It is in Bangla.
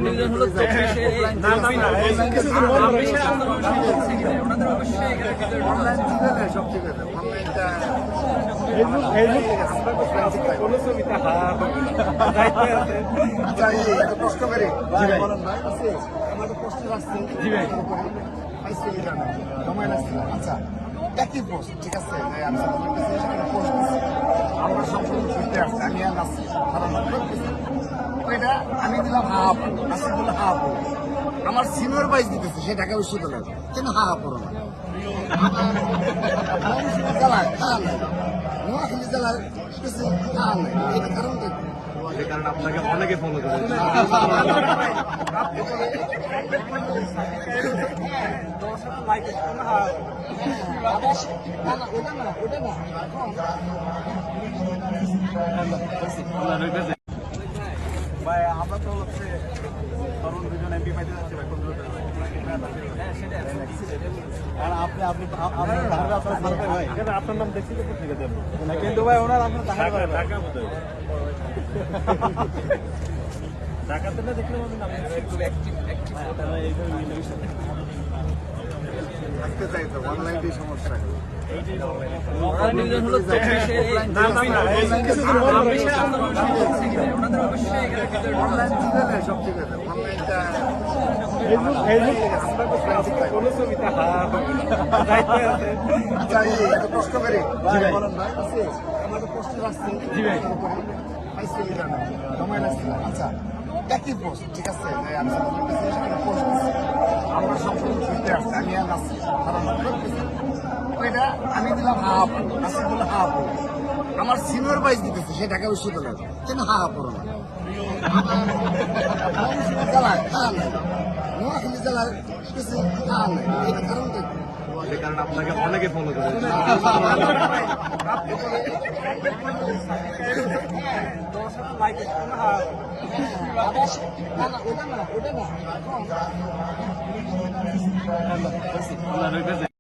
নিবেদন হলো 24-এ ওনাদের অবশ্যই অনলাইন চ্যানেলে সব ঠিক আছে অনলাইনটা একটা প্রশ্ন করি বলেন ভাই আছে আমার তো প্রশ্ন আসছে জি ভাই পাইছি জানা সময় লাগছে আচ্ছা একই পোস্ট ঠিক আছে আমি পোস্ট আমরা সম্পূর্ণ ঘুরতে আসছি আমি আর আসছি ওইটা আমি দিলাম হাফ নাসির দিল হাফ আমার সিনিয়র বাইজ দিতেছে সে ঢাকা বিশ্ববিদ্যালয় কেন হাফ করো না জেলায় নোয়াখালী জেলার কিছু এটা কারণটা যে কারণে আপনাকে অনেকে ফলো করে ভাই আমরা তো হচ্ছে তরুণ দুজন এমপি পাইতে যাচ্ছি ভাই আপনার নাম দেখছি কিন্তু ভাই ওনার আপনার ঢাকাতে না দেখলে থাকতে চাই তো অনলাইনে সমস্যা নিবেদন হলো 24-এ ওনাদের অবশ্যই অনলাইন চ্যানেলে সব ঠিক আছে অনলাইনটা একটা প্রশ্ন করি বলেন ভাই আছে আমার তো প্রশ্ন আসছে জি ভাই পাইছি জানা সময় লাগছে আচ্ছা একই পোস্ট ঠিক আছে আমি পোস্ট আমরা সম্পূর্ণ ঘুরতে আসছি আমি আর আসছি ওইটা আমি দিলাম হাফ নাসির দিল হাফ আমার সিনিয়র বাইজ দিতেছে সে ঢাকা বিশ্ববিদ্যালয় কেন হাফ করো না জেলায় নোয়াখালী জেলার কিছু এটা কারণটা যে কারণে আপনাকে অনেকে ফলো করে ওটা না